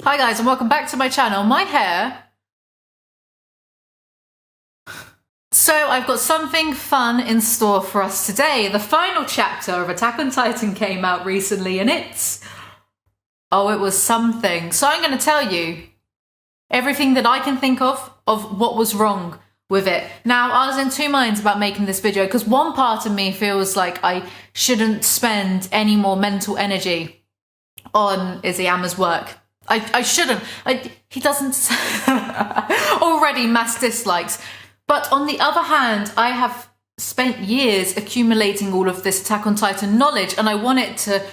Hi guys and welcome back to my channel. My hair. So I've got something fun in store for us today. The final chapter of Attack on Titan came out recently and it was something. So I'm going to tell you everything that I can think of what was wrong with it. Now, I was in two minds about making this video because one part of me feels like I shouldn't spend any more mental energy on Alizee Ymir's work. I shouldn't. He doesn't already mass dislikes. But on the other hand, I have spent years accumulating all of this Attack on Titan knowledge and I want it to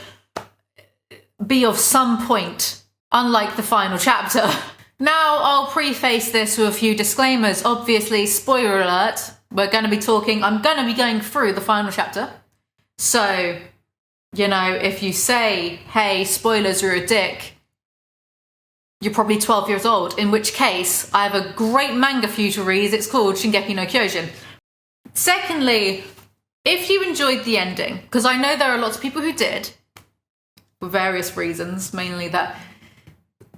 be of some point, unlike the final chapter. Now, I'll preface this with a few disclaimers. Obviously, spoiler alert, I'm going to be going through the final chapter. So, you know, if you say, hey, spoilers, you're a dick, you're probably 12 years old, in which case I have a great manga for you to read. It's called Shingeki no Kyojin. Secondly, if you enjoyed the ending, because I know there are lots of people who did, for various reasons, mainly that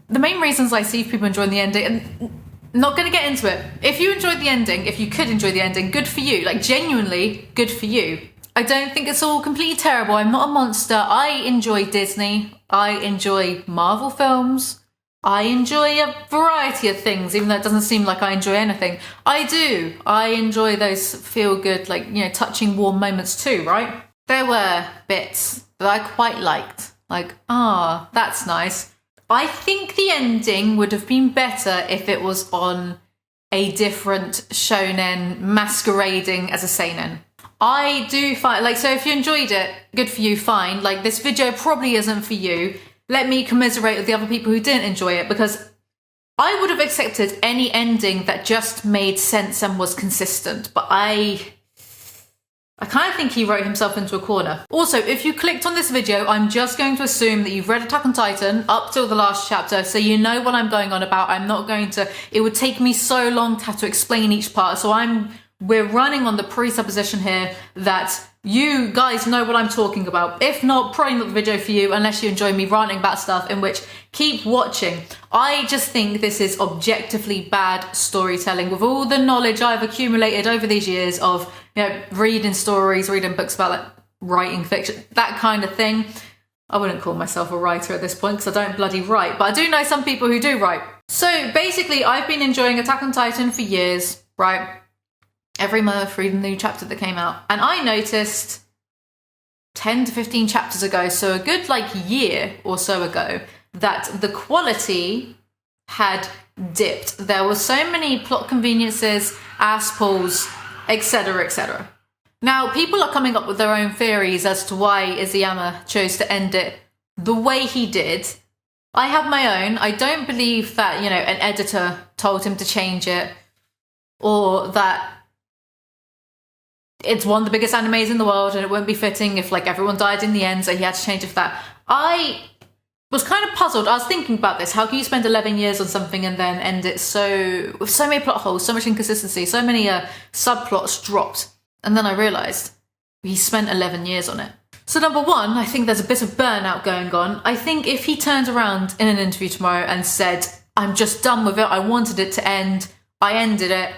the main reasons I see people enjoying the ending, and not going to get into it. If you enjoyed the ending, if you could enjoy the ending, good for you. Like, genuinely, good for you. I don't think it's all completely terrible. I'm not a monster. I enjoy Disney. I enjoy Marvel films. I enjoy a variety of things, even though it doesn't seem like I enjoy anything. I do. I enjoy those feel-good, like, you know, touching, warm moments too, right? There were bits that I quite liked. Like, that's nice. I think the ending would have been better if it was on a different shonen masquerading as a seinen. I do find, like, so if you enjoyed it, good for you, fine. Like, this video probably isn't for you. Let me commiserate with the other people who didn't enjoy it, because I would have accepted any ending that just made sense and was consistent. But I kind of think he wrote himself into a corner. Also, if you clicked on this video, I'm just going to assume that you've read Attack on Titan up till the last chapter, so you know what I'm going on about. I'm not going to, it would take me so long to have to explain each part. So we're running on the presupposition here that you guys know what I'm talking about. If not, probably not the video for you unless you enjoy me ranting about stuff, in which keep watching. I just think this is objectively bad storytelling with all the knowledge I've accumulated over these years of, you know, reading stories, reading books about like writing fiction, that kind of thing. I wouldn't call myself a writer at this point because I don't bloody write, but I do know some people who do write. So basically, I've been enjoying Attack on Titan for years, right? Every month reading the new chapter that came out. And I noticed 10 to 15 chapters ago, so a good like year or so ago, that the quality had dipped. There were so many plot conveniences, ass pulls, etc, etc. Now, people are coming up with their own theories as to why Alizee Ymirchose to end it the way he did. I have my own. I don't believe that, you know, an editor told him to change it, or that it's one of the biggest animes in the world and it wouldn't be fitting if like everyone died in the end, so he had to change it for that. I was kind of puzzled. I was thinking about this. How can you spend 11 years on something and then end it with so many plot holes, so much inconsistency, so many subplots dropped? And then I realised he spent 11 years on it. So number one, I think there's a bit of burnout going on. I think if he turned around in an interview tomorrow and said, I'm just done with it, I wanted it to end, I ended it,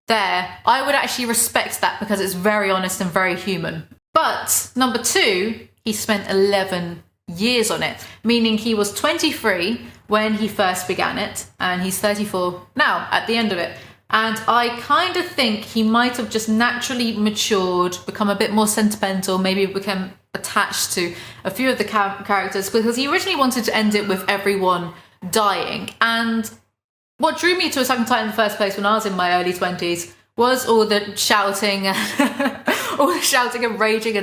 there, I would actually respect that because it's very honest and very human. But number two, he spent 11 years on it, meaning he was 23 when he first began it and he's 34 now at the end of it. And I kind of think he might have just naturally matured, become a bit more sentimental, maybe become attached to a few of the characters, because he originally wanted to end it with everyone dying. And what drew me to Attack on Titan in the first place when I was in my early 20s was all the shouting and raging.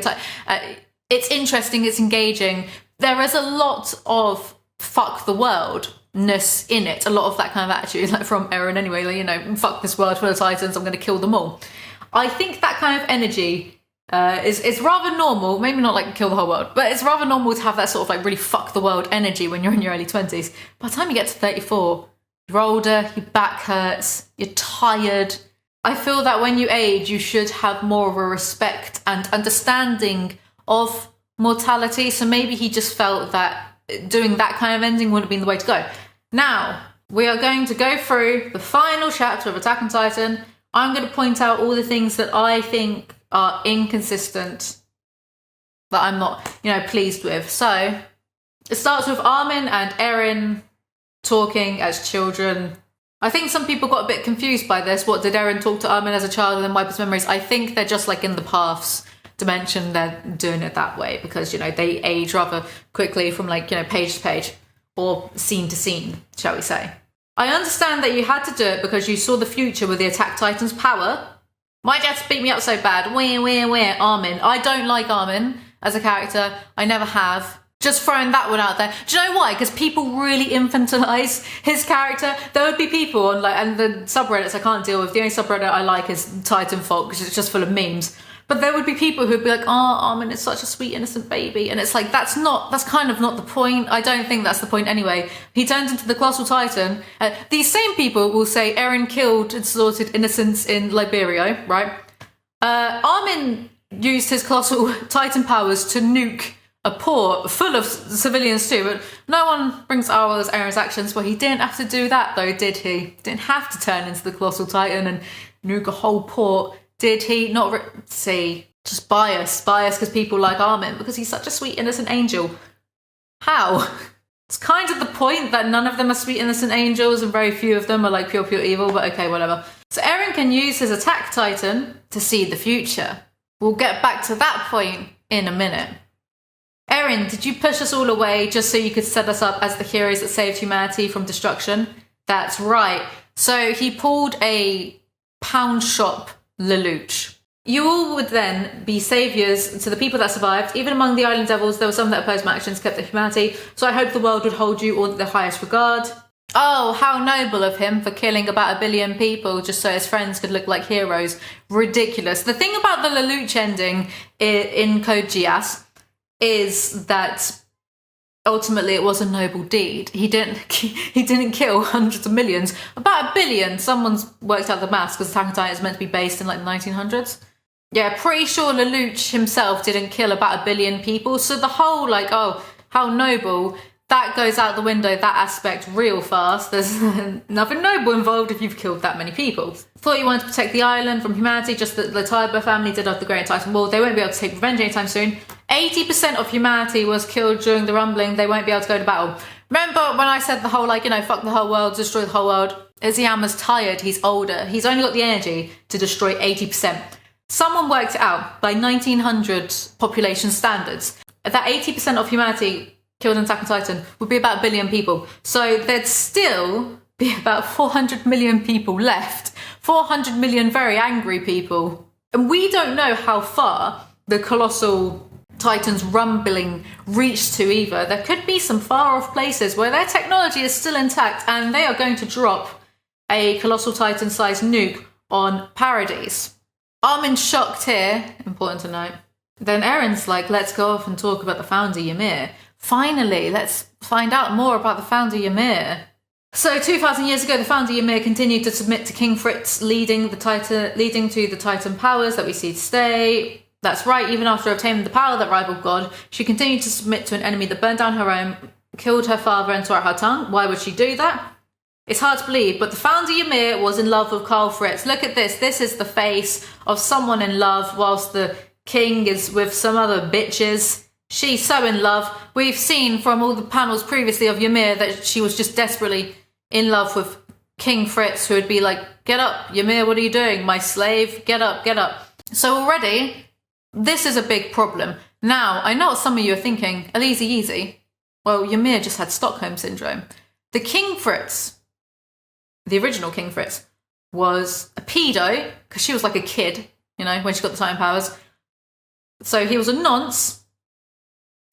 It's interesting, it's engaging. There is a lot of fuck the world-ness in it, a lot of that kind of attitude, like from Eren anyway, like, you know, fuck this world full of Titans, I'm going to kill them all. I think that kind of energy is rather normal, maybe not like kill the whole world, but it's rather normal to have that sort of like really fuck the world energy when you're in your early 20s. By the time you get to 34, you're older, your back hurts, you're tired. I feel that when you age, you should have more of a respect and understanding of mortality. So maybe he just felt that doing that kind of ending would have been the way to go. Now, we are going to go through the final chapter of Attack on Titan. I'm going to point out all the things that I think are inconsistent, that I'm not, pleased with. So, it starts with Armin and Eren talking as children. I think some people got a bit confused by this. What, did Eren talk to Armin as a child and then wipe his memories? I think they're just like in the paths dimension, they're doing it that way because, they age rather quickly from page to page or scene to scene, shall we say. I understand that you had to do it because you saw the future with the Attack Titan's power. Why'd you have to beat me up so bad? Where, Armin. I don't like Armin as a character. I never have. Just throwing that one out there. Do you know why? Because people really infantilize his character. There would be people on and the subreddits I can't deal with. The only subreddit I like is Titanfall because it's just full of memes. But there would be people who'd be like, oh, Armin is such a sweet, innocent baby. And it's like, that's kind of not the point. I don't think that's the point anyway. He turns into the Colossal Titan. These same people will say Eren killed and slaughtered innocents in Liberia, right? Armin used his Colossal Titan powers to nuke a port full of civilians too. But no one brings as Eren's actions. Well, he didn't have to do that though, did he? Didn't have to turn into the Colossal Titan and nuke a whole port. Did he? Not see, just bias because people like Armin because he's such a sweet innocent angel. How? It's kind of the point that none of them are sweet innocent angels and very few of them are pure evil, but okay, whatever. So Eren can use his Attack Titan to see the future. We'll get back to that point in a minute. Eren, did you push us all away just so you could set us up as the heroes that saved humanity from destruction? That's right. So he pulled a pound shop Lelouch. You all would then be saviours to the people that survived. Even among the island devils, there were some that opposed my actions, kept their humanity. So I hope the world would hold you all in the highest regard. Oh, how noble of him for killing about 1 billion people just so his friends could look like heroes. Ridiculous. The thing about the Lelouch ending in Code Geass is that ultimately it was a noble deed. He didn't kill hundreds of millions. About 1 billion. Someone's worked out the maths because Attack on Titan is meant to be based in the 1900s. Yeah, pretty sure Lelouch himself didn't kill about 1 billion people. So the whole oh, how noble, that goes out the window, that aspect real fast. There's nothing noble involved if you've killed that many people. Thought you wanted to protect the island from humanity, just that the Taiba family did after the Great Titan War. They won't be able to take revenge anytime soon. 80% of humanity was killed during the rumbling. They won't be able to go to battle. Remember when I said the whole fuck the whole world, destroy the whole world? Izayama's tired, he's older. He's only got the energy to destroy 80%. Someone worked it out by 1900 population standards. That 80% of humanity killed in Attack on Titan would be about 1 billion people. So there'd still be about 400 million people left. 400 million very angry people. And we don't know how far the Colossal Titan's rumbling reached to either. There could be some far off places where their technology is still intact and they are going to drop a Colossal Titan sized nuke on Paradise. Armin's shocked here, important to note. Then Eren's like, let's go off and talk about the Founder Ymir. Finally, let's find out more about the Founder Ymir. So 2,000 years ago, the Founder Ymir continued to submit to King Fritz, leading to the Titan powers that we see today. That's right, even after obtaining the power that rivaled God, she continued to submit to an enemy that burned down her home, killed her father and tore out her tongue. Why would she do that? It's hard to believe, but the Founder Ymir was in love with Karl Fritz. Look at this. This is the face of someone in love whilst the king is with some other bitches. She's so in love. We've seen from all the panels previously of Ymir that she was just desperately in love with King Fritz, who would be like, get up, Ymir, what are you doing? My slave, get up, get up. So already, this is a big problem. Now, I know what some of you are thinking, Alizee easy. Well, Ymir just had Stockholm Syndrome. The King Fritz, the original King Fritz, was a pedo, because she was like a kid, when she got the Titan powers. So he was a nonce,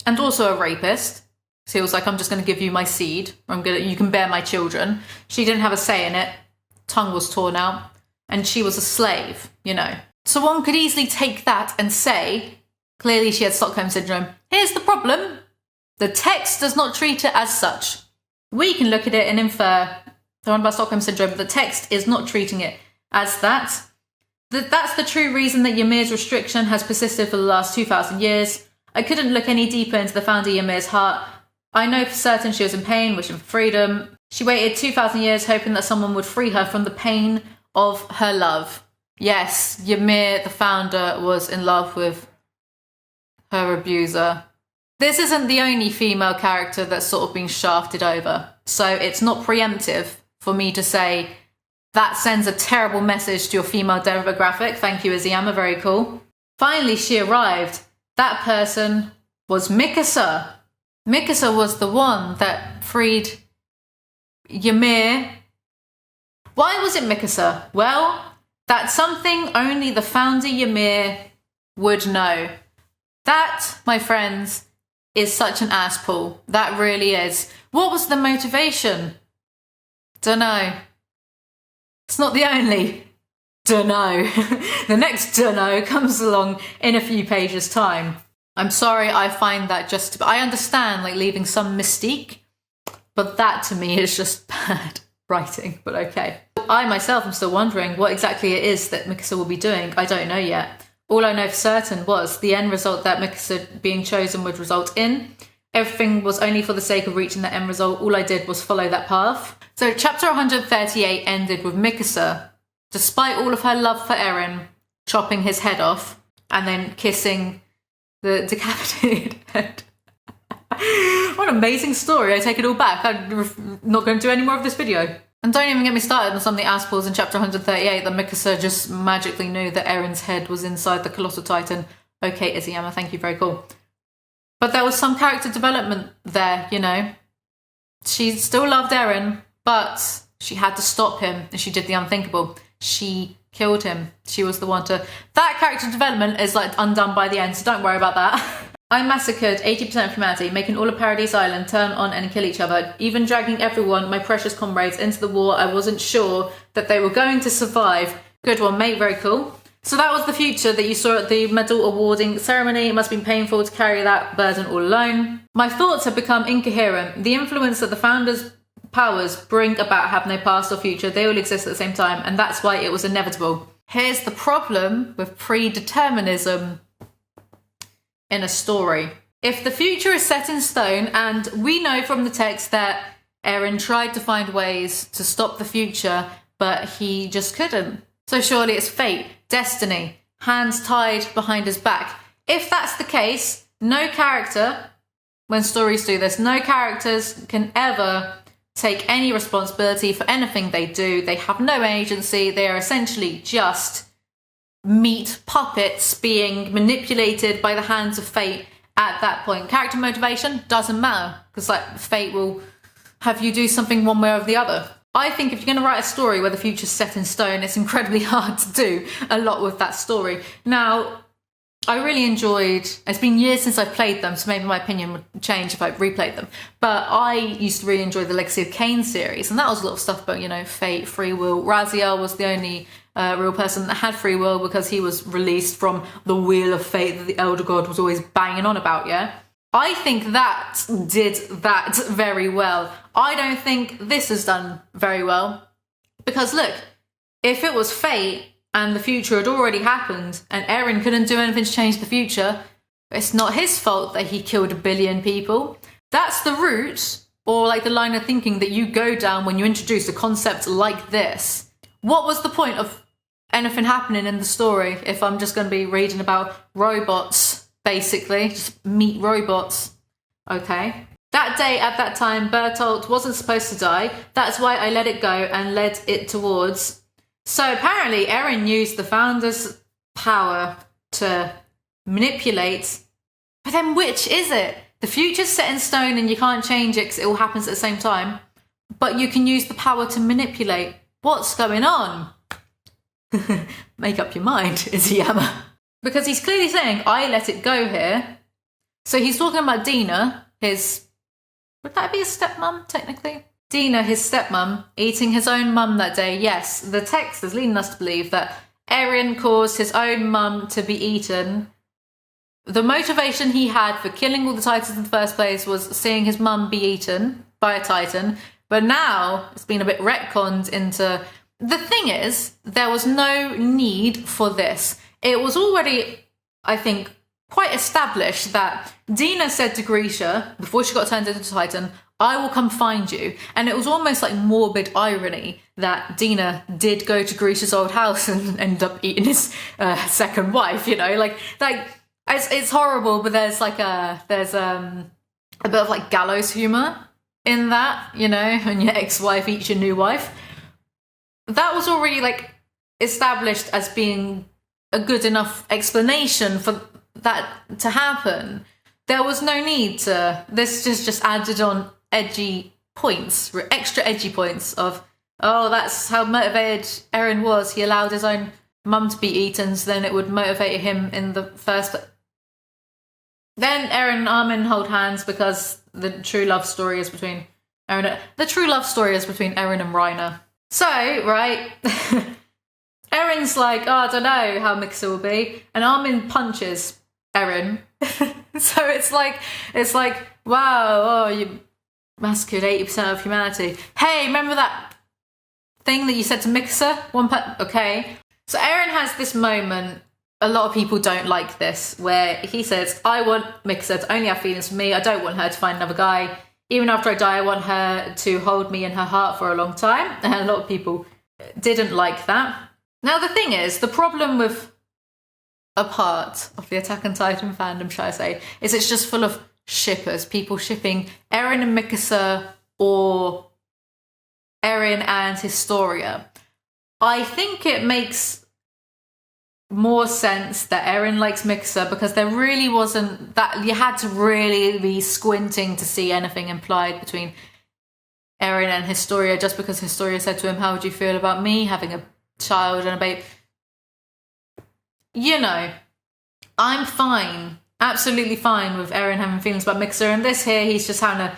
and also a rapist. So he was like, I'm just going to give you my seed, or you can bear my children. She didn't have a say in it. Tongue was torn out. And she was a slave, So one could easily take that and say, clearly she had Stockholm Syndrome. Here's the problem. The text does not treat it as such. We can look at it and infer the one about Stockholm Syndrome, but the text is not treating it as that. That's the true reason that Ymir's restriction has persisted for the last 2,000 years. I couldn't look any deeper into the Founder Ymir's heart. I know for certain she was in pain, wishing for freedom. She waited 2,000 years hoping that someone would free her from the pain of her love. Yes, Ymir, the founder, was in love with her abuser. This isn't the only female character that's sort of been shafted over, so it's not preemptive for me to say that sends a terrible message to your female demographic. Thank you, Alizee, very cool. Finally, she arrived. That person was Mikasa. Mikasa was the one that freed Ymir. Why was it Mikasa? Well, that's something only the founder Ymir would know. That, my friends, is such an ass pull. That really is. What was the motivation? Dunno. It's not the only dunno. The next dunno comes along in a few pages' time. I'm sorry, I find that I understand like leaving some mystique, but that to me is just bad writing, but okay. I myself am still wondering what exactly it is that Mikasa will be doing. I don't know yet. All I know for certain was the end result that Mikasa being chosen would result in. Everything was only for the sake of reaching that end result. All I did was follow that path. So chapter 138 ended with Mikasa, despite all of her love for Eren, chopping his head off and then kissing the decapitated head. What an amazing story. I take it all back. I'm not going to do any more of this video. And don't even get me started on some of the ass-pulls in chapter 138 that Mikasa just magically knew that Eren's head was inside the Colossal Titan. Okay, Alizee, thank you, very cool. But there was some character development there, you know. She still loved Eren, but she had to stop him, and she did the unthinkable. She killed him. She was the one to... That character development is like undone by the end, so don't worry about that. I massacred 80% of humanity, making all of Paradise Island turn on and kill each other, even dragging everyone, my precious comrades, into the war. I wasn't sure that they were going to survive. Good one, mate, very cool. So that was the future that you saw at the medal awarding ceremony. It must have been painful to carry that burden all alone. My thoughts have become incoherent. The influence that the founders' powers bring about have no past or future. They all exist at the same time, and that's why it was inevitable. Here's the problem with pre-determinism in a story. If the future is set in stone, and we know from the text that Eren tried to find ways to stop the future, but he just couldn't. So surely it's fate, destiny, hands tied behind his back. If that's the case, no character, when stories do this, no characters can ever take any responsibility for anything they do. They have no agency. They are essentially just meat puppets being manipulated by the hands of fate at that point. Character motivation doesn't matter, because like fate will have you do something one way or the other. I think if you're going to write a story where the future's set in stone, it's incredibly hard to do a lot with that story. Now, I really enjoyed, it's been years since I've played them, so maybe my opinion would change if I replayed them, but I used to really enjoy the Legacy of Kain series, and that was a lot of stuff about, you know, fate, free will. Raziel was the only real person that had free will because he was released from the wheel of fate that the Elder God was always banging on about, yeah? I think that did that very well. I don't think this is done very well. Because look, if it was fate and the future had already happened and Eren couldn't do anything to change the future, it's not his fault that he killed 1 billion people. That's the route, or like the line of thinking that you go down when you introduce a concept like this. What was the point of anything happening in the story if I'm just going to be reading about robots, basically? Just meet robots. Okay. That day, at that time, Bertolt wasn't supposed to die. That's why I let it go and led it towards... So apparently Eren used the Founder's power to manipulate. But then which is it? The future's set in stone and you can't change it because it all happens at the same time. But you can use the power to manipulate. What's going on? Make up your mind, Ymir. Because he's clearly saying, I let it go here. So he's talking about Dina, his... Would that be his stepmom, technically? Dina, his stepmom, eating his own mum that day. Yes, the text is leading us to believe that Eren caused his own mum to be eaten. The motivation he had for killing all the Titans in the first place was seeing his mum be eaten by a Titan. But now it's been a bit retconned into... The thing is, there was no need for this. It was already, I think, quite established that Dina said to Grisha, before she got turned into a Titan, I will come find you. And it was almost like morbid irony that Dina did go to Grisha's old house and ended up eating his second wife, you know? Like it's horrible, but there's a bit of like gallows humour in that, you know, and your ex-wife eats your new wife. That was already like established as being a good enough explanation for that to happen. There was no need to, this just added on edgy points, extra edgy points of, oh, that's how motivated Eren was. He allowed his own mum to be eaten, so then it would motivate him in the first. Then Eren and Armin hold hands because the true love story is between Eren and Reiner. So, right, Eren's like, oh, I don't know how Mikasa will be, and Armin punches Eren. So it's like, wow, oh, you massacred 80% of humanity. Hey, remember that thing that you said to Mikasa? Okay. So Eren has this moment, a lot of people don't like this, where he says, I want Mikasa to only have feelings for me. I don't want her to find another guy. Even after I die, I want her to hold me in her heart for a long time. And a lot of people didn't like that. Now, the thing is, the problem with a part of the Attack on Titan fandom, shall I say, is it's just full of shippers, people shipping Eren and Mikasa or Eren and Historia. I think it makes more sense that Eren likes Mikasa because there really wasn't that, you had to really be squinting to see anything implied between Eren and Historia, just because Historia said to him, how would you feel about me having a child and a baby? You know, I'm fine, absolutely fine with Eren having feelings about Mikasa, and this here, he's just having a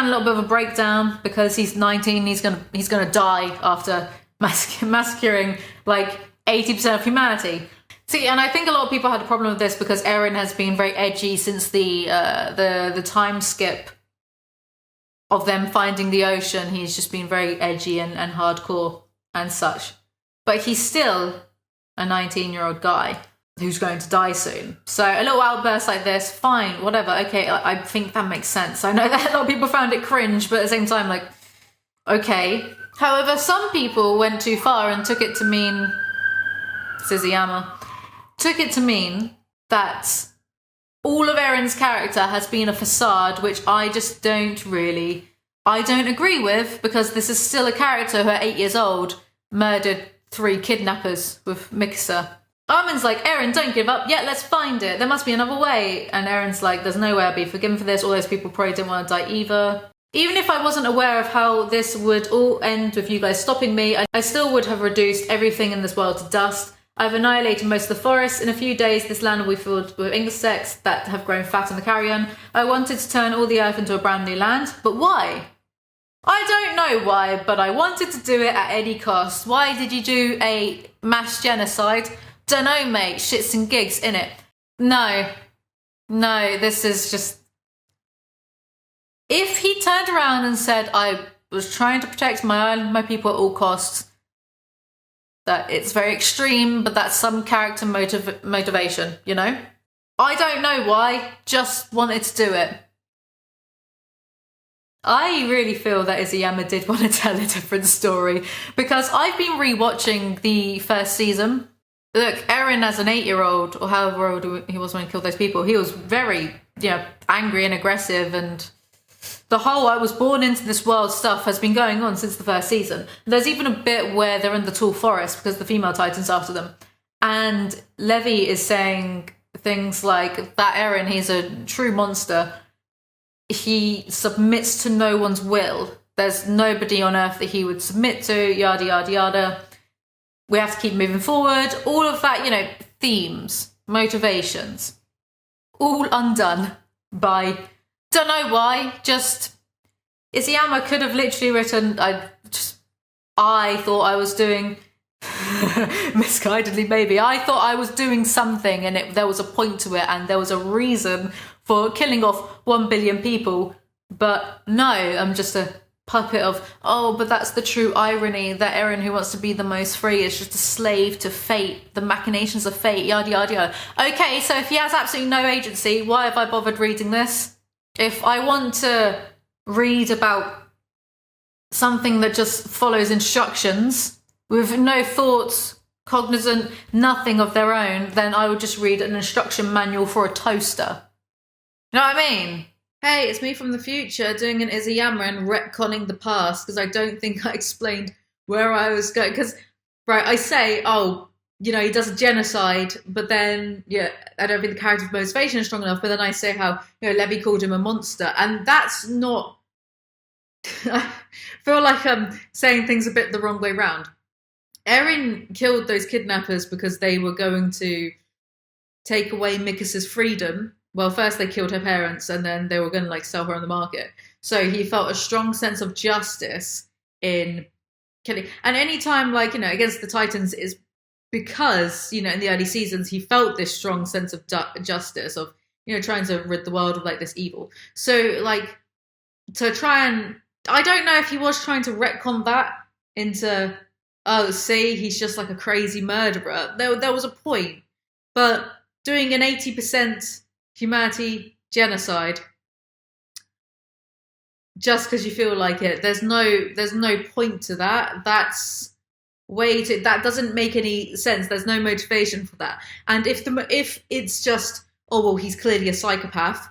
little bit of a breakdown because he's 19, he's gonna die after massacring like 80% of humanity. See, and I think a lot of people had a problem with this because Eren has been very edgy since the time skip of them finding the ocean. He's just been very edgy and hardcore and such. But he's still a 19-year-old guy who's going to die soon. So a little outburst like this, fine, whatever, okay, I think that makes sense. I know that a lot of people found it cringe, but at the same time, like, okay. However, some people went too far and took it to mean, Suziyama, took it to mean that all of Eren's character has been a facade, which I just don't agree with, because this is still a character who at 8 years old murdered 3 kidnappers with Mikasa. Armin's like, Eren, don't give up. Yeah, let's find it. There must be another way. And Eren's like, there's no way I'll be forgiven for this. All those people probably didn't want to die either. Even if I wasn't aware of how this would all end with you guys stopping me, I still would have reduced everything in this world to dust. I've annihilated most of the forests. In a few days, this land will be filled with insects that have grown fat on the carrion. I wanted to turn all the earth into a brand new land. But why? I don't know why, but I wanted to do it at any cost. Why did you do a mass genocide? Dunno, mate. Shits and gigs, innit? No, this is just... If he turned around and said, I was trying to protect my island, my people at all costs, that it's very extreme, but that's some character motivation, you know? I don't know why, just wanted to do it. I really feel that Izuyama did want to tell a different story, because I've been rewatching the first season. Look, Eren as an 8-year-old, or however old he was when he killed those people, he was very, angry and aggressive, and the whole I was born into this world stuff has been going on since the first season. There's even a bit where they're in the tall forest because the female Titan's after them. And Levi is saying things like that Eren, he's a true monster. He submits to no one's will. There's nobody on Earth that he would submit to, yada, yada, yada. We have to keep moving forward. All of that, themes, motivations, all undone by... Don't know why, just Izuyama could have literally written, I thought I was doing, misguidedly maybe, I thought I was doing something and there was a point to it and there was a reason for killing off 1 billion people, but no, I'm just a puppet of, but that's the true irony, that Eren, who wants to be the most free, is just a slave to fate, the machinations of fate, yada yada yada. Okay, so if he has absolutely no agency, why have I bothered reading this? If I want to read about something that just follows instructions with no thoughts, cognizant, nothing of their own, then I would just read an instruction manual for a toaster. You know what I mean? Hey, it's me from the future doing an Alizee and retconning the past because I don't think I explained where I was going. Because, right, I say, oh, you know, he does a genocide, but then, yeah, I don't think the character's motivation is strong enough, but then I say how, you know, Levy called him a monster. And that's not... I feel like I'm saying things a bit the wrong way round. Eren killed those kidnappers because they were going to take away Mikasa's freedom. Well, first they killed her parents and then they were going to like sell her on the market. So he felt a strong sense of justice in killing. And anytime, like, you know, against the Titans is because, you know, in the early seasons, he felt this strong sense of justice of, you know, trying to rid the world of like this evil. So like to try and, I don't know if he was trying to retcon that into, oh, see, he's just like a crazy murderer. There was a point, but doing an 80% humanity genocide just because you feel like it, there's no point to that. That's that doesn't make any sense. There's no motivation for that. And if it's just, oh well, he's clearly a psychopath,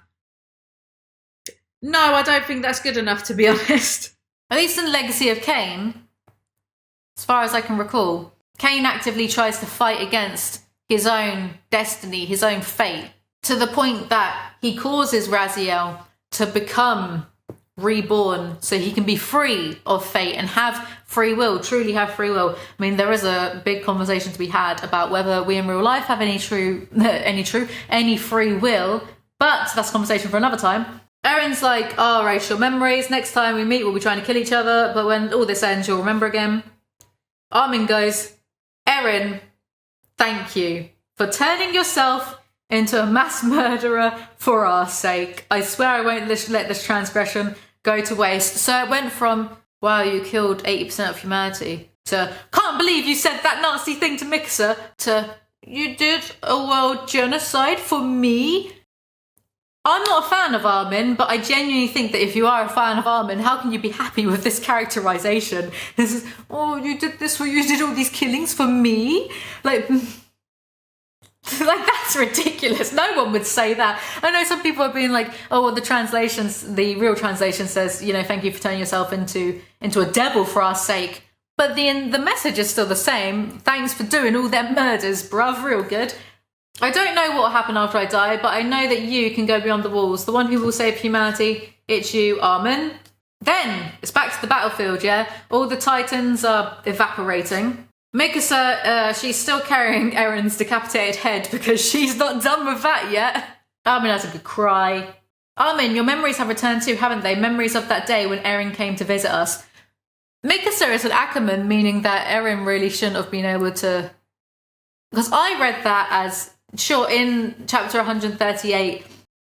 no, I don't think that's good enough, to be honest. At least in Legacy of Kain, as far as I can recall, Kain actively tries to fight against his own destiny, his own fate, to the point that he causes Raziel to become reborn so he can be free of fate and have free will, truly have free will. I mean, there is a big conversation to be had about whether we in real life have any free will, but that's a conversation for another time. Eren's like, oh, racial memories, next time we meet we'll be trying to kill each other, but when all this ends you'll remember again. Armin goes, Eren, thank you for turning yourself into a mass murderer for our sake. I swear I won't let this transgression go to waste. So it went from, wow, you killed 80% of humanity, to, can't believe you said that nasty thing to Mikasa, to, you did a world genocide for me. I'm not a fan of Armin, but I genuinely think that if you are a fan of Armin, how can you be happy with this characterization? This is, oh, you did all these killings for me? Like, that's ridiculous. No one would say that. I know some people are being like, oh, well, the real translation says, you know, thank you for turning yourself into a devil for our sake. But the message is still the same. Thanks for doing all them murders, bruv, real good. I don't know what will happen after I die, but I know that you can go beyond the walls. The one who will save humanity, it's you, Armin. Then, it's back to the battlefield, yeah? All the Titans are evaporating. Mikasa, she's still carrying Eren's decapitated head because she's not done with that yet. Armin has a good cry. Armin, your memories have returned too, haven't they? Memories of that day when Eren came to visit us. Mikasa is an Ackerman, meaning that Eren really shouldn't have been able to... Because I read that as... Sure, in chapter 138,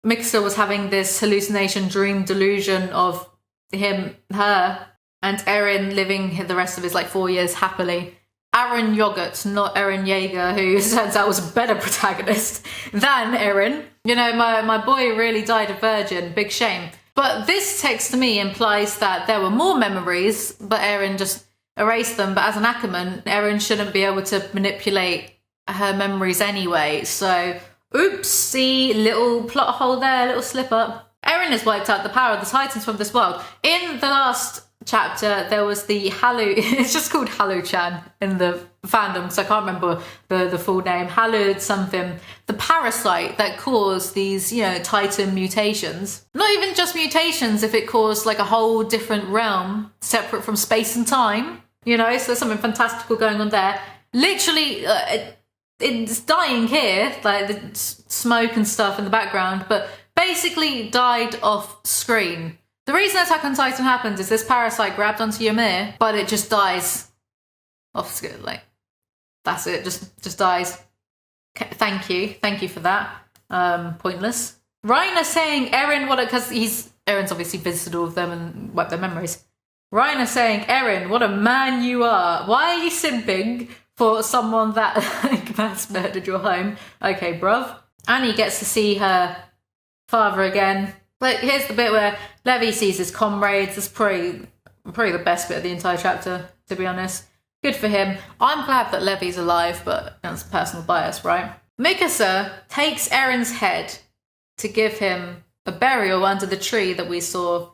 Mikasa was having this hallucination, dream, delusion of her, and Eren living the rest of his 4 years happily. Eren Yogurt, not Eren Yeager, who turns out was a better protagonist than Eren. You know, my boy really died a virgin, big shame. But this text to me implies that there were more memories, but Eren just erased them. But as an Ackerman, Eren shouldn't be able to manipulate her memories anyway, so oopsie, little plot hole there, little slip up. Eren has wiped out the power of the Titans from this world. In the last chapter, there was the Halu, it's just called Halu-chan in the fandom, because I can't remember the full name, Halu something, the parasite that caused these, you know, Titan mutations. Not even just mutations, if it caused a whole different realm, separate from space and time, you know, so there's something fantastical going on there. Literally, it's dying here, the smoke and stuff in the background, but basically died off screen. The reason Attack on Titan happens is this parasite grabbed onto Ymir, but it just dies off screen. That's it, just dies. Thank you for that. Pointless. Reiner saying Eren, because Eren's obviously visited all of them and wiped their memories. Reiner saying, Eren, what a man you are. Why are you simping for someone that mass murdered your home? Okay, bruv. Annie gets to see her father again. Like, here's the bit where Levi sees his comrades. It's probably the best bit of the entire chapter, to be honest. Good for him. I'm glad that Levi's alive, but that's personal bias, right? Mikasa takes Eren's head to give him a burial under the tree that we saw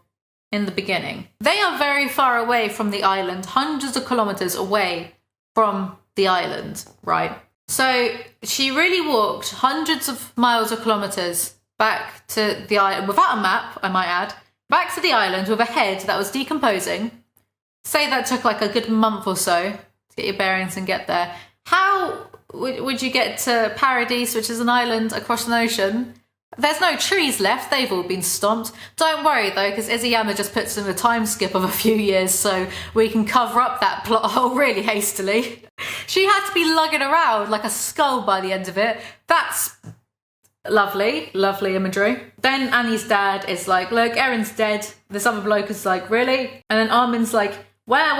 in the beginning. They are very far away from the island, hundreds of kilometers away from the island, right? So she really walked hundreds of miles or kilometers back to the island, without a map, I might add, back to the island with a head that was decomposing. Say that took like a good month or so to get your bearings and get there. How would you get to Paradise, which is an island across an ocean? There's no trees left, they've all been stomped. Don't worry though, because Alizee just puts in a time skip of a few years so we can cover up that plot hole really hastily. She had to be lugging around like a skull by the end of it. That's lovely, lovely imagery. Then Annie's dad is like, look, Eren's dead. This other bloke is like, really? And then Armin's like, where?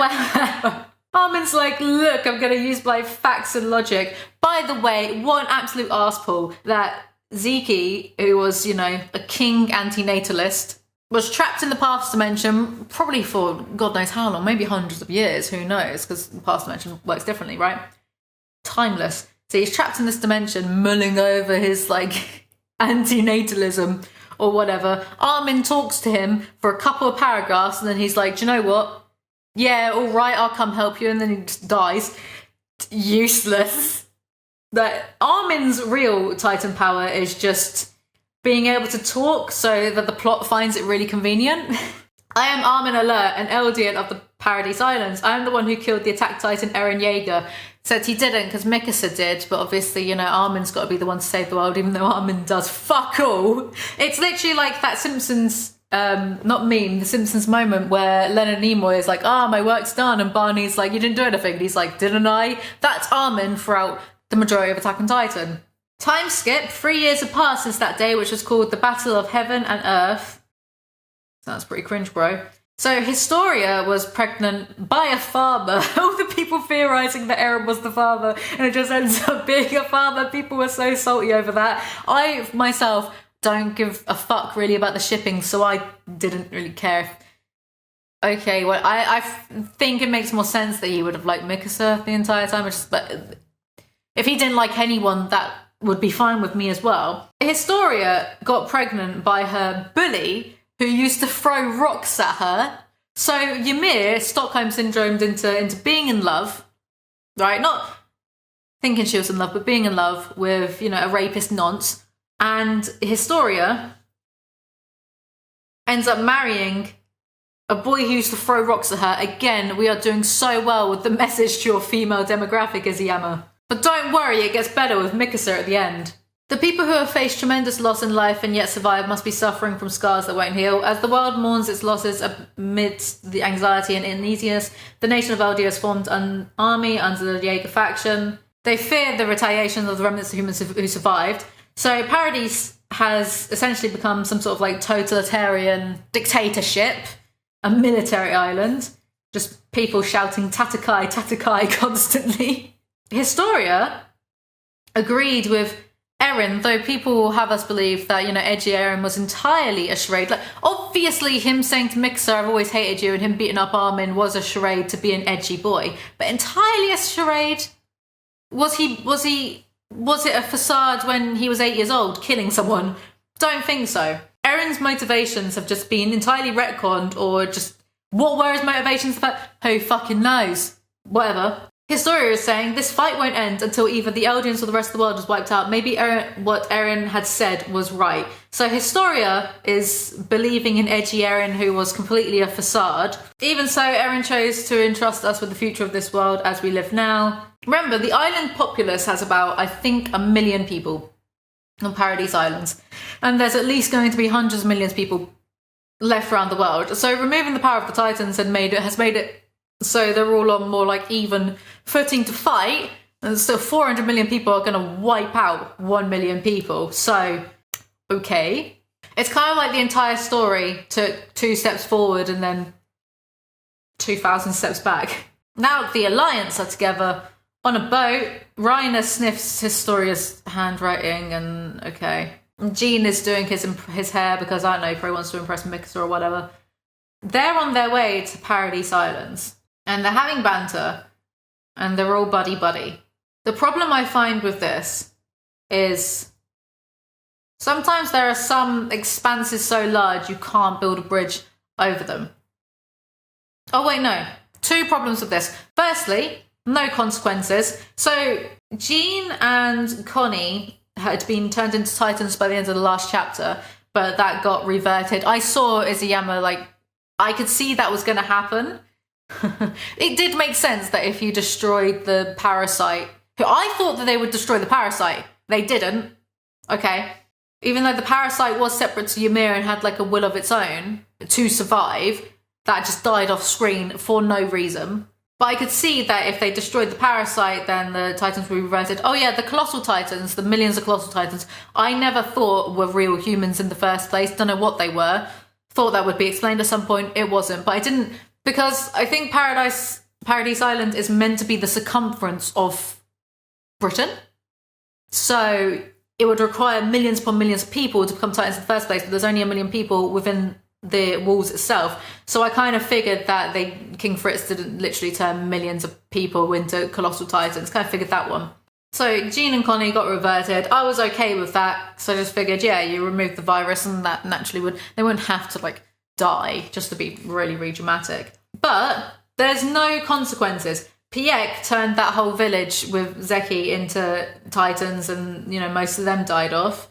Armin's like, look, I'm going to use my facts and logic. By the way, what an absolute arsehole that Zeke, who was, a king anti-natalist, was trapped in the past dimension, probably for God knows how long, maybe hundreds of years, who knows, because the past dimension works differently, right? Timeless. So he's trapped in this dimension, mulling over his, anti-natalism or whatever. Armin talks to him for a couple of paragraphs, and then he's like, do you know what? Yeah, all right, I'll come help you, and then he just dies. Useless. That Armin's real Titan power is just being able to talk so that the plot finds it really convenient. I am Armin Alert, an Eldian of the Paradise Islands. I am the one who killed the attack Titan Eren Jaeger. Said he didn't because Mikasa did, but obviously, Armin's got to be the one to save the world, even though Armin does fuck all. It's literally like that Simpsons, not meme, the Simpsons moment where Leonard Nimoy is like, my work's done, and Barney's like, you didn't do anything. And he's like, didn't I? That's Armin throughout the majority of Attack on Titan. Time skip, 3 years have passed since that day, which was called the Battle of Heaven and Earth. That's pretty cringe, bro. So Historia was pregnant by a farmer. All the people theorising that Eren was the father, and it just ends up being a father. People were so salty over that. I, myself, don't give a fuck really about the shipping, so I didn't really care. Okay, well, I think it makes more sense that he would have liked Mikasa the entire time. But if he didn't like anyone, that would be fine with me as well. Historia got pregnant by her bully, who used to throw rocks at her. So Ymir, Stockholm syndromed into being in love, right? Not thinking she was in love, but being in love with, a rapist nonce. And Historia ends up marrying a boy who used to throw rocks at her. Again, we are doing so well with the message to your female demographic, Alizee. But don't worry, it gets better with Mikasa at the end. The people who have faced tremendous loss in life and yet survive must be suffering from scars that won't heal. As the world mourns its losses amidst the anxiety and uneasiness, the nation of Eldia has formed an army under the Jaeger faction. They fear the retaliation of the remnants of humans who survived. So Paradise has essentially become some sort of totalitarian dictatorship, a military island, just people shouting Tatakai, Tatakai constantly. Historia agreed with Eren, though people will have us believe that, edgy Eren was entirely a charade. Obviously him saying to Mikasa, I've always hated you, and him beating up Armin was a charade to be an edgy boy. But entirely a charade? Was it a facade when he was 8 years old, killing someone? Don't think so. Eren's motivations have just been entirely retconned, or just, what were his motivations? Who fucking knows? Whatever. Historia is saying this fight won't end until either the Eldians or the rest of the world is wiped out. Maybe what Eren had said was right. So Historia is believing in edgy Eren, who was completely a facade. Even so, Eren chose to entrust us with the future of this world as we live now. Remember, the island populace has about, I think, 1 million people on Paradise Islands. And there's at least going to be hundreds of millions of people left around the world. So removing the power of the Titans has made it so they're all on more even footing to fight, and still 400 million people are going to wipe out 1 million people. So, okay. It's kind of like the entire story took 2 steps forward and then 2,000 steps back. Now the Alliance are together on a boat. Reiner sniffs Historia's handwriting and, okay. Jean is doing his hair because, I don't know, he probably wants to impress Mikasa or whatever. They're on their way to Paradise Islands, and they're having banter, and they're all buddy-buddy. The problem I find with this is sometimes there are some expanses so large you can't build a bridge over them. Oh wait, no. 2 problems with this. Firstly, no consequences. So Jean and Connie had been turned into Titans by the end of the last chapter, but that got reverted. I saw Izuyama, like, I could see that was going to happen. It did make sense that if you destroyed the parasite, who I thought that they would destroy the parasite. They didn't. Okay. Even though the parasite was separate to Ymir and had like a will of its own to survive, that just died off screen for no reason. But I could see that if they destroyed the parasite, then the Titans would be reverted. Oh yeah, the Colossal Titans, the millions of Colossal Titans, I never thought were real humans in the first place. Don't know what they were. Thought that would be explained at some point. It wasn't. But I didn't, because I think Paradise Island is meant to be the circumference of Britain. So it would require millions upon millions of people to become Titans in the first place, but there's only 1 million people within the walls itself. So I kind of figured that King Fritz didn't literally turn millions of people into Colossal Titans. Kind of figured that one. So Jean and Connie got reverted. I was okay with that. So I just figured, yeah, you remove the virus and that naturally they wouldn't have to like die, just to be really, really dramatic. But there's no consequences. Piek turned that whole village with Zeki into Titans, and, you know, most of them died off.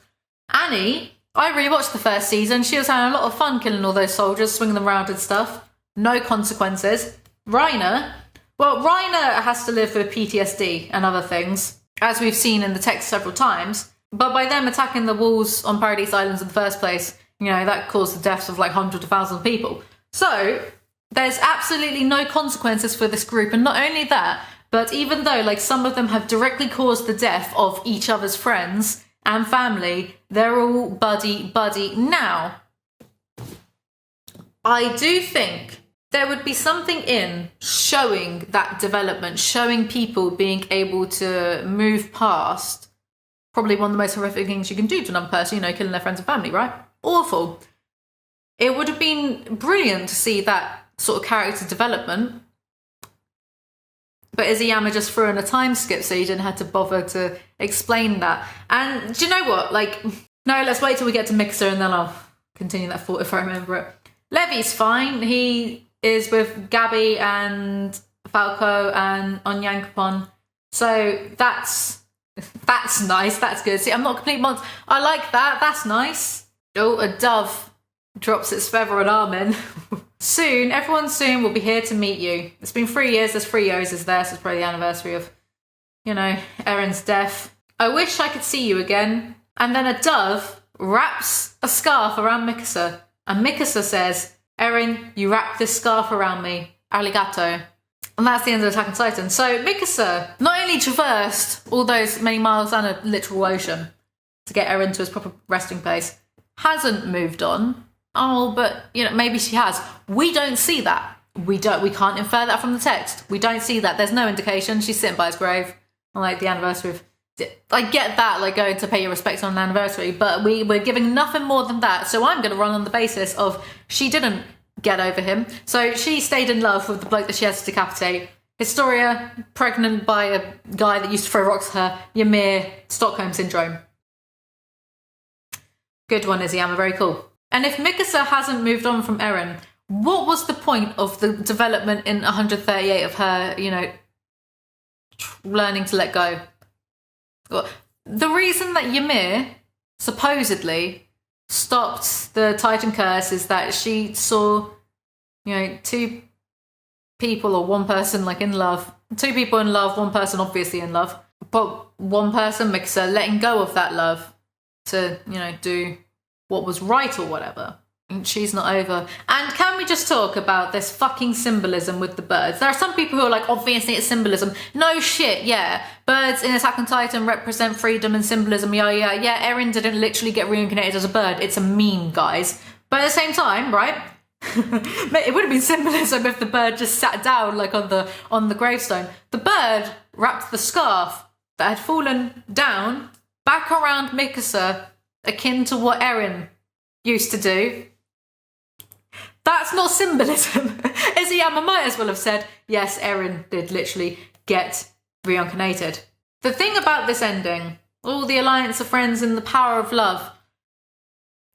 Annie, I really watched the first season. She was having a lot of fun killing all those soldiers, swinging them around and stuff. No consequences. Reiner has to live with PTSD and other things, as we've seen in the text several times. But by them attacking the walls on Paradise Islands in the first place, you know, that caused the deaths of like hundreds of thousands of people. So there's absolutely no consequences for this group. And not only that, but even though like some of them have directly caused the death of each other's friends and family, they're all buddy. Now, I do think there would be something in showing that development, showing people being able to move past probably one of the most horrific things you can do to another person, you know, killing their friends and family, right? Awful. It would have been brilliant to see that sort of character development, but Izuyama just threw in a time skip so you didn't have to bother to explain that. And do you know what, like, no, let's wait till we get to Mikasa and then I'll continue that thought if I remember it. Levy's fine. He is with Gabby and Falco and Onyankopon, so that's nice, that's good. See, I'm not a complete monster. I like that, that's nice. Oh, a dove drops its feather on Armin. Soon, everyone soon will be here to meet you. It's been 3 years, there's 3 roses there, so it's probably the anniversary of, you know, Eren's death. I wish I could see you again. And then a dove wraps a scarf around Mikasa, and Mikasa says, Eren, you wrapped this scarf around me. Arigato. And that's the end of Attack on Titan. So Mikasa not only traversed all those many miles and a literal ocean to get Eren to his proper resting place, hasn't moved on. Oh, but, you know, maybe she has. We don't see that. We can't infer that from the text. We don't see that. There's no indication. She's sitting by his grave on, like, the anniversary of... I get that, like, going to pay your respects on an anniversary, but we're giving nothing more than that. So I'm going to run on the basis of she didn't get over him. So she stayed in love with the bloke that she has to decapitate. Historia, pregnant by a guy that used to throw rocks at her. Ymir, Stockholm Syndrome. Good one, Izuyama, very cool. And if Mikasa hasn't moved on from Eren, what was the point of the development in 138 of her, you know, learning to let go? The reason that Ymir supposedly stopped the Titan curse is that she saw, you know, 2 people or one person like in love. 2 people in love, one person obviously in love. But one person, Mikasa, letting go of that love to, you know, do what was right or whatever. And she's not over. And can we just talk about this fucking symbolism with the birds? There are some people who are like, obviously it's symbolism. No shit, yeah. Birds in Attack on Titan represent freedom and symbolism. Yeah. Eren didn't literally get reincarnated as a bird. It's a meme, guys. But at the same time, right? It would have been symbolism if the bird just sat down like on the gravestone. The bird wrapped the scarf that had fallen down back around Mikasa akin to what Eren used to do. That's not symbolism. Ymir might as well have said, yes, Eren did literally get reincarnated. The thing about this ending, all the alliance of friends and the power of love,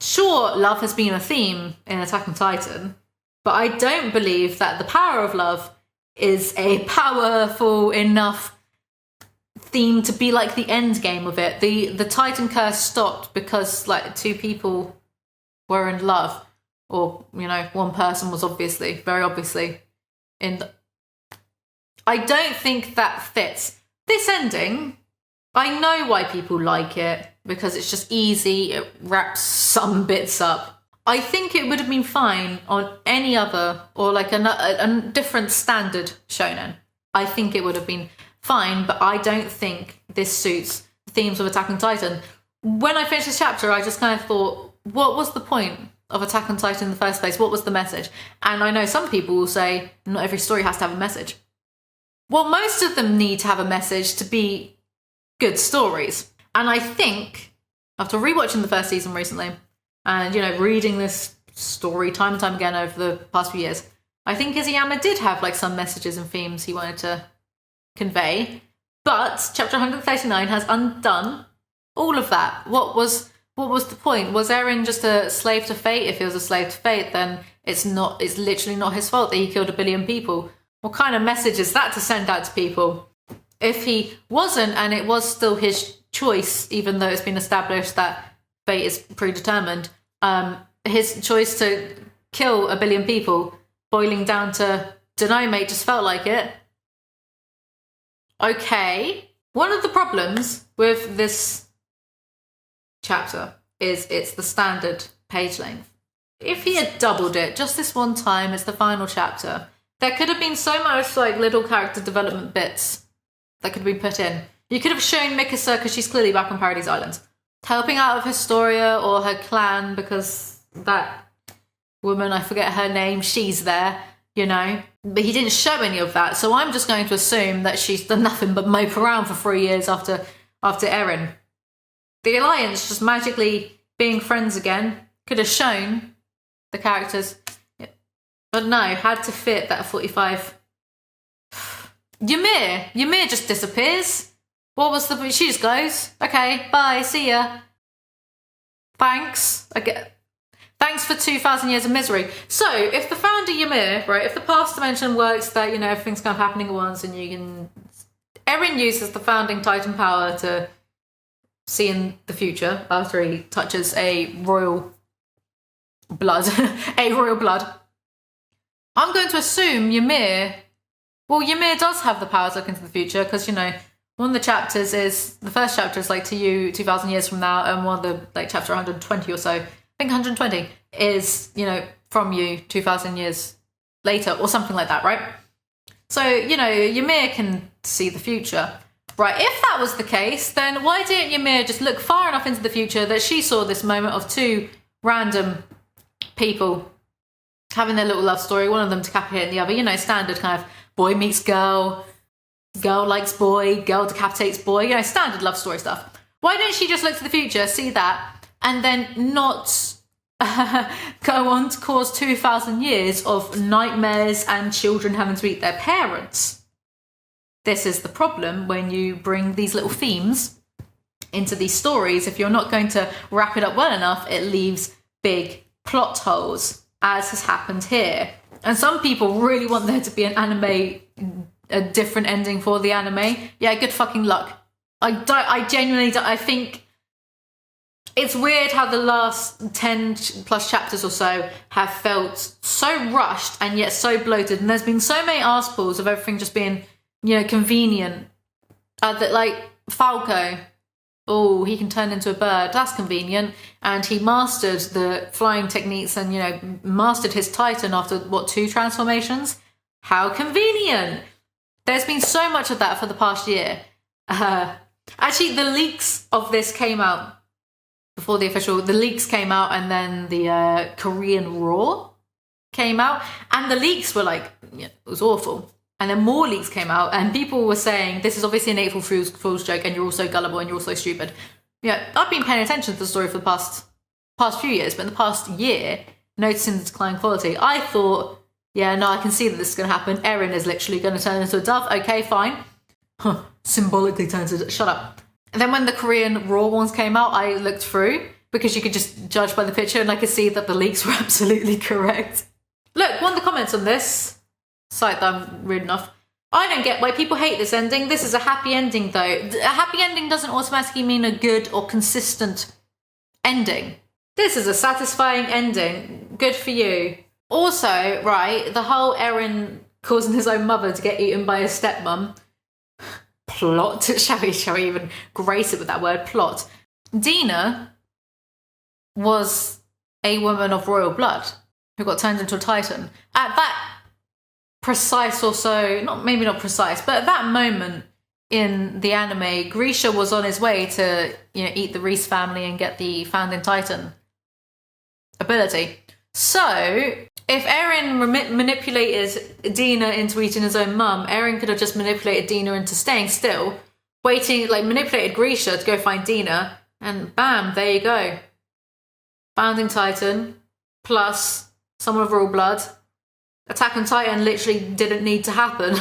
sure, love has been a theme in Attack on Titan, but I don't believe that the power of love is a powerful enough theme to be like the end game of it. The Titan curse stopped because like two people were in love, or one person was very obviously in. I don't think that fits this ending. I know why people like it because it's just easy. It wraps some bits up. I think it would have been fine on any other or like a different standard shonen. I think it would have been fine, but I don't think this suits the themes of Attack on Titan. When I finished this chapter, I just kind of thought, what was the point of Attack on Titan in the first place? What was the message? And I know some people will say not every story has to have a message. Well, most of them need to have a message to be good stories. And I think, after rewatching the first season recently, and, reading this story time and time again over the past few years, I think Ymir did have, like, some messages and themes he wanted to convey. But Chapter 139 has undone all of that. What was the point? Was Eren just a slave to fate? If he was a slave to fate, then it's literally not his fault that he killed 1 billion people. What kind of message is that to send out to people? If he wasn't, and it was still his choice, even though it's been established that fate is predetermined, his choice to kill 1 billion people, boiling down to, dunno mate, just felt like it. Okay. One of the problems with this chapter is it's the standard page length. If he had doubled it just this one time, it's the final chapter, there could have been so much like little character development bits that could have been put in. You could have shown Mikasa, because she's clearly back on Paradise Island, helping out of Historia or her clan, because that woman, I forget her name, she's there, But he didn't show any of that, so I'm just going to assume that she's done nothing but mope around for 3 years after Eren. The Alliance just magically being friends again could have shown the characters. But no, had to fit that 45. Ymir just disappears. What was she just goes, okay, bye, see ya. Thanks. Thanks for 2,000 years of misery. So, if the Founder Ymir, right, if the past dimension works that, everything's kind of happening at once and you can... Eren uses the founding Titan power to see in the future after he touches a royal blood. I'm going to assume Ymir does have the power to look into the future because, one of the chapters is, the first chapter is like to you 2,000 years from now, and one of the, like, chapter 120 or so, I think 120 is, from you 2,000 years later or something like that, right? So, Ymir can see the future. Right, if that was the case, then why didn't Ymir just look far enough into the future that she saw this moment of two random people having their little love story, one of them decapitating the other, standard kind of boy meets girl, girl likes boy, girl decapitates boy, standard love story stuff. Why don't she just look to the future, see that, and then not go on to cause 2,000 years of nightmares and children having to eat their parents? This is the problem when you bring these little themes into these stories. If you're not going to wrap it up well enough, it leaves big plot holes, as has happened here. And some people really want there to be a different ending for the anime. Yeah, good fucking luck. I genuinely don't. I think it's weird how the last 10 plus chapters or so have felt so rushed and yet so bloated. And there's been so many arse pulls of everything just being, convenient. That, like, Falco, oh, he can turn into a bird. That's convenient. And he mastered the flying techniques and, mastered his Titan after, 2 transformations? How convenient. There's been so much of that for the past year. Actually, the leaks of this came out before the leaks came out, and then the Korean Raw came out. And the leaks were like, it was awful. And then more leaks came out, and people were saying, this is obviously an April Fool's joke, and you're also gullible, and you're also stupid. Yeah, I've been paying attention to the story for the past few years, but in the past year, noticing the decline in quality, I thought, yeah, no, I can see that this is going to happen. Eren is literally going to turn into a dove. Okay, fine. Symbolically turns into... Shut up. And then when the Korean Raw ones came out, I looked through, because you could just judge by the picture, and I could see that the leaks were absolutely correct. Look, one of the comments on this site that I'm rude enough, I don't get why people hate this ending. This is a happy ending, though. A happy ending doesn't automatically mean a good or consistent ending. This is a satisfying ending. Good for you. Also, right, the whole Eren causing his own mother to get eaten by his stepmom plot, shall we even grace it with that word, plot. Dina was a woman of royal blood who got turned into a titan. At that precise or so, maybe not precise, but at that moment in the anime, Grisha was on his way to, eat the Reese family and get the founding titan ability. So, if Eren manipulated Dina into eating his own mum, Eren could have just manipulated Dina into staying still, manipulated Grisha to go find Dina, and bam, there you go. Founding Titan, plus someone of royal blood. Attack on Titan literally didn't need to happen,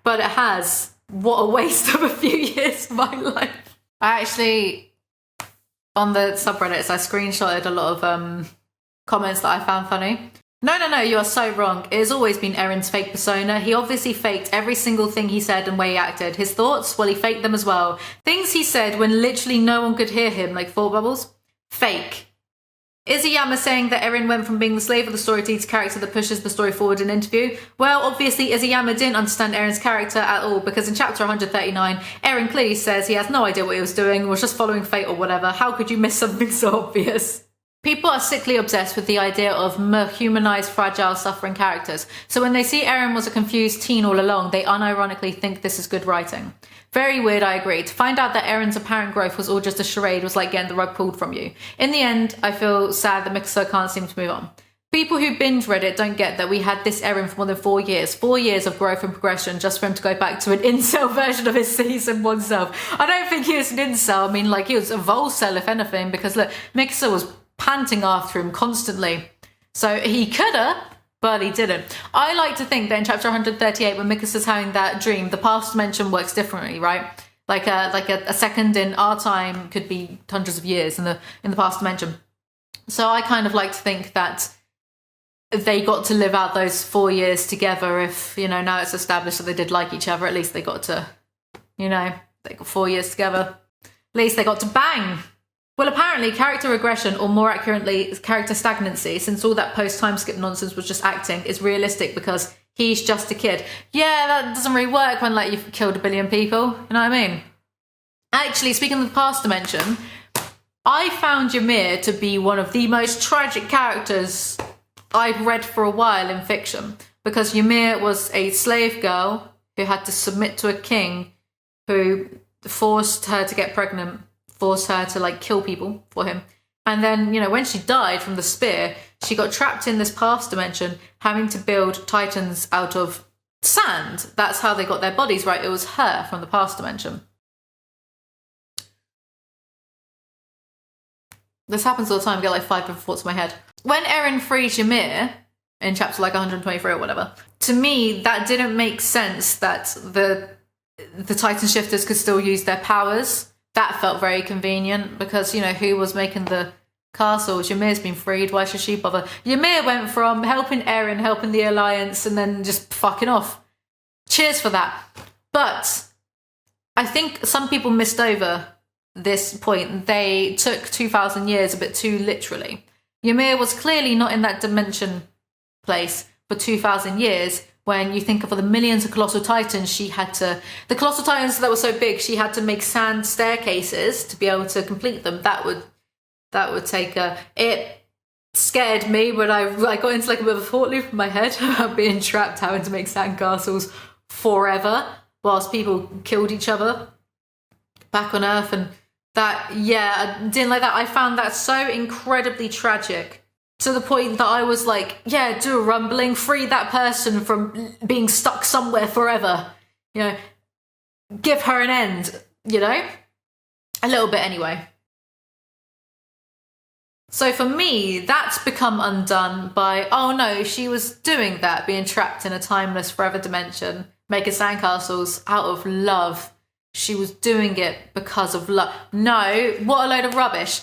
but it has. What a waste of a few years of my life. I actually, on the subreddits, I screenshotted a lot of comments that I found funny. No, you are so wrong. It has always been Eren's fake persona. He obviously faked every single thing he said and way he acted. His thoughts, well, he faked them as well. Things he said when literally no one could hear him, like thought bubbles, fake. Izayama saying that Eren went from being the slave of the story to each character that pushes the story forward in an interview. Well, obviously Izayama didn't understand Eren's character at all, because in chapter 139, Eren clearly says he has no idea what he was doing, was just following fate or whatever. How could you miss something so obvious? People are sickly obsessed with the idea of humanized, fragile, suffering characters. So when they see Eren was a confused teen all along, they unironically think this is good writing. Very weird, I agree. To find out that Eren's apparent growth was all just a charade was like getting the rug pulled from you. In the end, I feel sad that Mikasa can't seem to move on. People who binge read it don't get that we had this Eren for more than 4 years. 4 years of growth and progression just for him to go back to an incel version of his season 1 self. I don't think he was an incel. I mean, he was a volcel, if anything, because look, Mikasa was panting after him constantly. So he coulda, but he didn't. I like to think that in chapter 138, when Mikasa's having that dream, the past dimension works differently, right? Like a second in our time could be hundreds of years in the past dimension. So I kind of like to think that they got to live out those 4 years together. If now it's established that they did like each other, at least they got to, they got 4 years together. At least they got to bang. Well, apparently character regression, or more accurately, character stagnancy, since all that post-time skip nonsense was just acting, is realistic because he's just a kid. Yeah, that doesn't really work when, you've killed 1 billion people. You know what I mean? Actually, speaking of the past dimension, I found Ymir to be one of the most tragic characters I've read for a while in fiction, because Ymir was a slave girl who had to submit to a king who forced her to get pregnant, forced her to kill people for him. And then, when she died from the spear, she got trapped in this past dimension, having to build titans out of sand. That's how they got their bodies, right? It was her from the past dimension. This happens all the time. I get 5 different thoughts in my head. When Eren frees Ymir in chapter 123 or whatever, to me, that didn't make sense that the Titan shifters could still use their powers. That felt very convenient because, who was making the castles? Ymir's been freed. Why should she bother? Ymir went from helping Eren, helping the Alliance, and then just fucking off. Cheers for that. But I think some people missed over this point. They took 2,000 years a bit too literally. Ymir was clearly not in that dimension place for 2,000 years. When you think of the millions of colossal titans, the colossal titans that were so big, she had to make sand staircases to be able to complete them. That would take it scared me when I got into a bit of a thought loop in my head about being trapped, having to make sand castles forever whilst people killed each other back on Earth. And that, I didn't like that. I found that so incredibly tragic, to the point that I was do a rumbling, free that person from being stuck somewhere forever. Give her an end, A little bit anyway. So for me, that's become undone by, oh no, she was doing that, being trapped in a timeless forever dimension, making sandcastles out of love. She was doing it because of love. No, what a load of rubbish.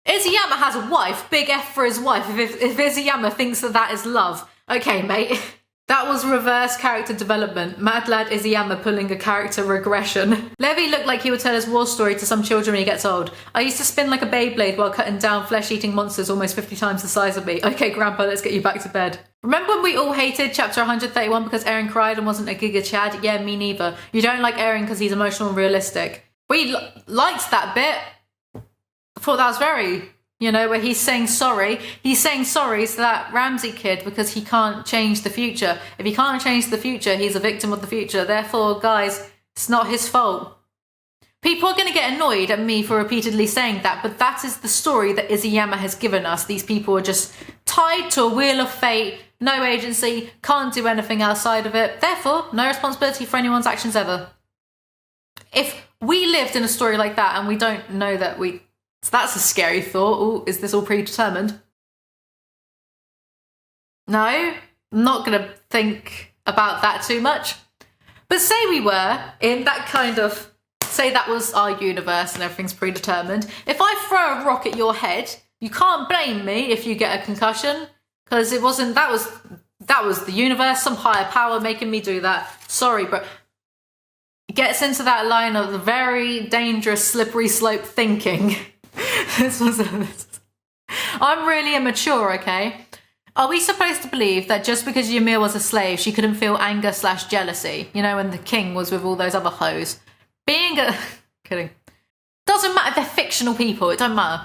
Izuyama has a wife, big F for his wife, if Izuyama thinks that is love. Okay, mate. That was reverse character development. Mad lad Izuyama pulling a character regression. Levi looked like he would tell his war story to some children when he gets old. I used to spin like a Beyblade while cutting down flesh-eating monsters almost 50 times the size of me. Okay, Grandpa, let's get you back to bed. Remember when we all hated chapter 131 because Eren cried and wasn't a Giga Chad? Yeah, me neither. You don't like Eren because he's emotional and realistic. We liked that bit. I thought that was very... where he's saying sorry. He's saying sorry to that Ramsey kid because he can't change the future. If he can't change the future, he's a victim of the future. Therefore, guys, it's not his fault. People are going to get annoyed at me for repeatedly saying that, but that is the story that Izuyama has given us. These people are just tied to a wheel of fate, no agency, can't do anything outside of it. Therefore, no responsibility for anyone's actions ever. If we lived in a story like that and we don't know that So that's a scary thought. Ooh, is this all predetermined? No, I'm not going to think about that too much. But say we were in that kind of, say that was our universe and everything's predetermined. If I throw a rock at your head, you can't blame me if you get a concussion because it wasn't, that was the universe, some higher power making me do that. Sorry, bro. It gets into that line of the very dangerous slippery slope thinking. I'm really immature, okay? Are we supposed to believe that just because Ymir was a slave, she couldn't feel anger/jealousy? When the king was with all those other hoes. Kidding. Doesn't matter if they're fictional people, it don't matter.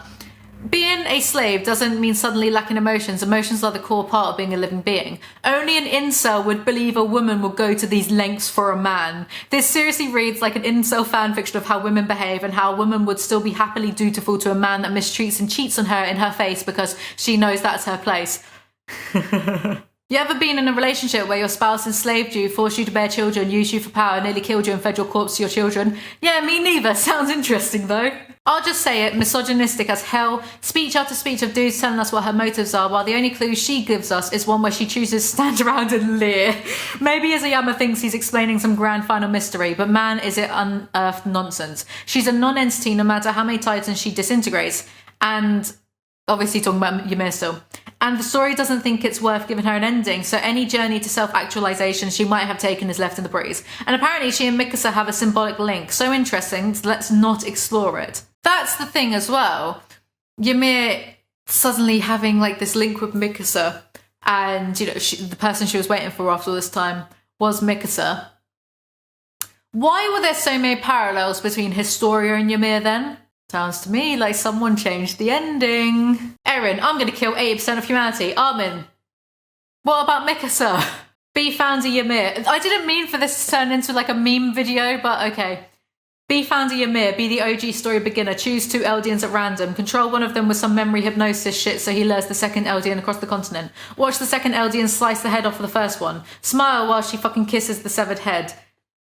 Being a slave doesn't mean suddenly lacking emotions. Emotions are the core part of being a living being. Only an incel would believe a woman would go to these lengths for a man. This seriously reads like an incel fanfiction of how women behave and how a woman would still be happily dutiful to a man that mistreats and cheats on her in her face because she knows that's her place. You ever been in a relationship where your spouse enslaved you, forced you to bear children, used you for power, nearly killed you and fed your corpse to your children? Yeah, me neither. Sounds interesting though. I'll just say it, misogynistic as hell. Speech after speech of dudes telling us what her motives are, while the only clue she gives us is one where she chooses to stand around and leer. Maybe Izuyama thinks he's explaining some grand final mystery, but man, is it unearthed nonsense. She's a non-entity no matter how many titans she disintegrates. And obviously talking about Ymir still. And the story doesn't think it's worth giving her an ending, so any journey to self-actualization she might have taken is left in the breeze. And apparently she and Mikasa have a symbolic link. So interesting, let's not explore it. That's the thing as well. Ymir suddenly having like this link with Mikasa, and the person she was waiting for after all this time was Mikasa. Why were there so many parallels between Historia and Ymir then? Sounds to me like someone changed the ending. Eren, I'm going to kill 80% of humanity. Armin, what about Mikasa? Be Founder Ymir. I didn't mean for this to turn into like a meme video, but okay. Be Founder Ymir, be the OG story beginner, choose 2 Eldians at random, control one of them with some memory hypnosis shit so he lures the second Eldian across the continent. Watch the second Eldian slice the head off of the first one. Smile while she fucking kisses the severed head.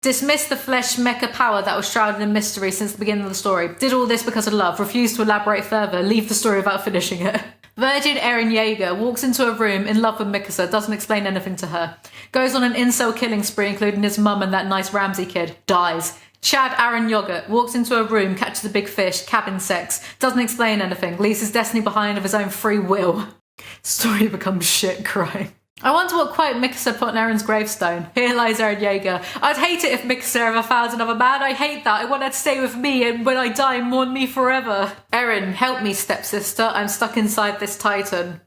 Dismiss the flesh mecha power that was shrouded in mystery since the beginning of the story. Did all this because of love. Refused to elaborate further. Leave the story without finishing it. Virgin Eren Yeager walks into a room in love with Mikasa. Doesn't explain anything to her. Goes on an incel killing spree, including his mum and that nice Ramsey kid. Dies. Chad Aaron Yogurt walks into a room, catches a big fish, cabin sex. Doesn't explain anything. Leaves his destiny behind of his own free will. Story becomes shit crying. I wonder what quote Mikasa put on Eren's gravestone. Here lies Eren Yeager. I'd hate it if Mikasa ever found another man. I hate that. I want her to stay with me and when I die, mourn me forever. Eren, help me, stepsister. I'm stuck inside this titan.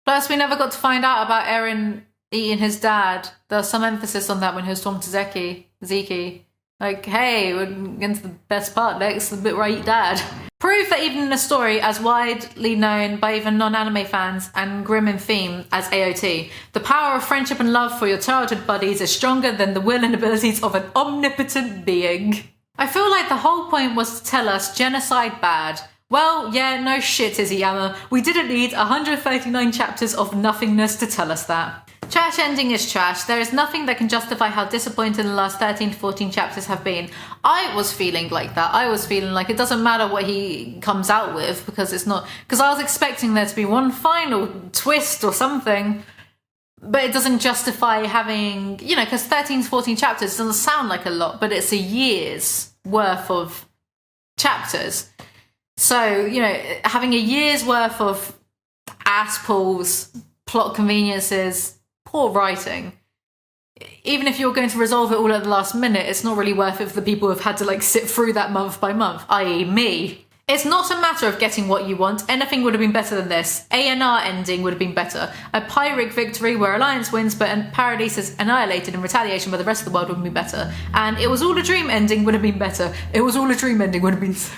Plus, we never got to find out about Eren eating his dad. There was some emphasis on that when he was talking to Zeke. Like, hey, we're getting to the best part next, the bit where I eat dad. Proof that even in a story as widely known by even non-anime fans and grim in theme as AOT, the power of friendship and love for your childhood buddies is stronger than the will and abilities of an omnipotent being. I feel like the whole point was to tell us genocide bad. Well, yeah, no shit, Izuyama. We didn't need 139 chapters of nothingness to tell us that. Trash ending is trash. There is nothing that can justify how disappointing the last 13 to 14 chapters have been. I was feeling like that. I was feeling like it doesn't matter what he comes out with because it's not... Because I was expecting there to be one final twist or something, but it doesn't justify having... You know, because 13 to 14 chapters doesn't sound like a lot, but it's a year's worth of chapters. So, you know, having a year's worth of ass pulls, plot conveniences, poor writing. Even if you're going to resolve it all at the last minute, it's not really worth it for the people who've had to like sit through that month by month, i.e. me. It's not a matter of getting what you want. Anything would have been better than this. ANR ending would have been better. A Pyrrhic victory where Alliance wins but Paradise is annihilated in retaliation by the rest of the world would have been better. And It Was All a Dream ending would have been better. It Was All a Dream ending would have been so...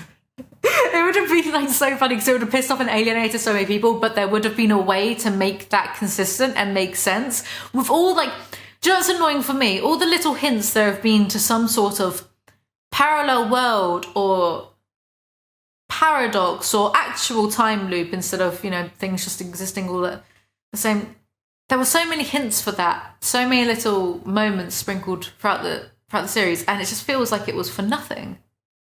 It would have been like so funny because it would have pissed off and alienated so many people, but there would have been a way to make that consistent and make sense with all like, do you know what's annoying for me? All the little hints there have been to some sort of parallel world or paradox or actual time loop instead of, you know, things just existing all at the same. There were so many hints for that, so many little moments sprinkled throughout the series, and it just feels like it was for nothing.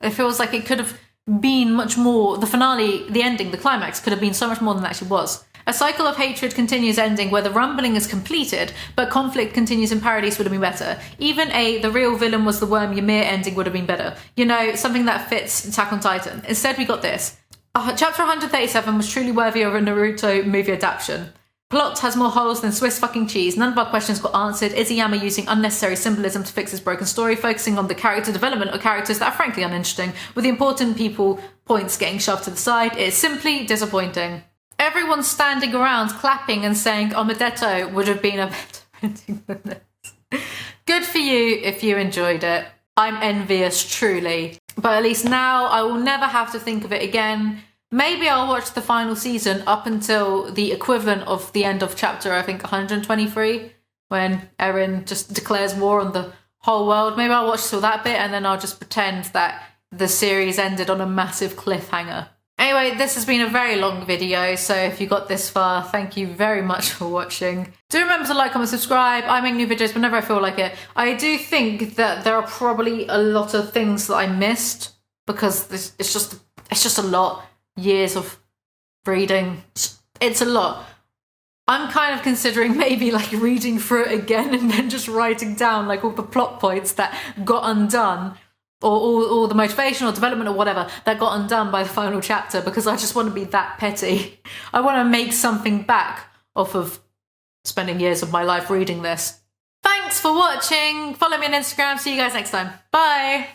It feels like it could have been much more. The finale, the ending, the climax could have been so much more than it actually was. A cycle of hatred continues ending where the rumbling is completed, but conflict continues in Paradise would have been better. Even the real villain was the worm Ymir ending would have been better. You know, something that fits Attack on Titan. Instead we got this. Chapter 137 was truly worthy of a Naruto movie adaptation. Plot has more holes than Swiss fucking cheese. None of our questions got answered. Ymir using unnecessary symbolism to fix his broken story, focusing on the character development of characters that are frankly uninteresting, with the important people points getting shoved to the side. It's simply disappointing. Everyone standing around clapping and saying Omedetto would have been a better ending than this. Good for you if you enjoyed it. I'm envious, truly. But at least now I will never have to think of it again. Maybe I'll watch the final season up until the equivalent of the end of chapter, I think, 123, when Eren just declares war on the whole world. Maybe I'll watch till that bit and then I'll just pretend that the series ended on a massive cliffhanger. Anyway, this has been a very long video, so if you got this far, thank you very much for watching. Do remember to like, comment, subscribe. I make new videos whenever I feel like it. I do think that there are probably a lot of things that I missed because it's just a lot. Years of reading. It's a lot. I'm kind of considering maybe like reading through it again and then just writing down like all the plot points that got undone or all the motivation or development or whatever that got undone by the final chapter because I just want to be that petty. I want to make something back off of spending years of my life reading this. Thanks for watching. Follow me on Instagram. See you guys next time. Bye.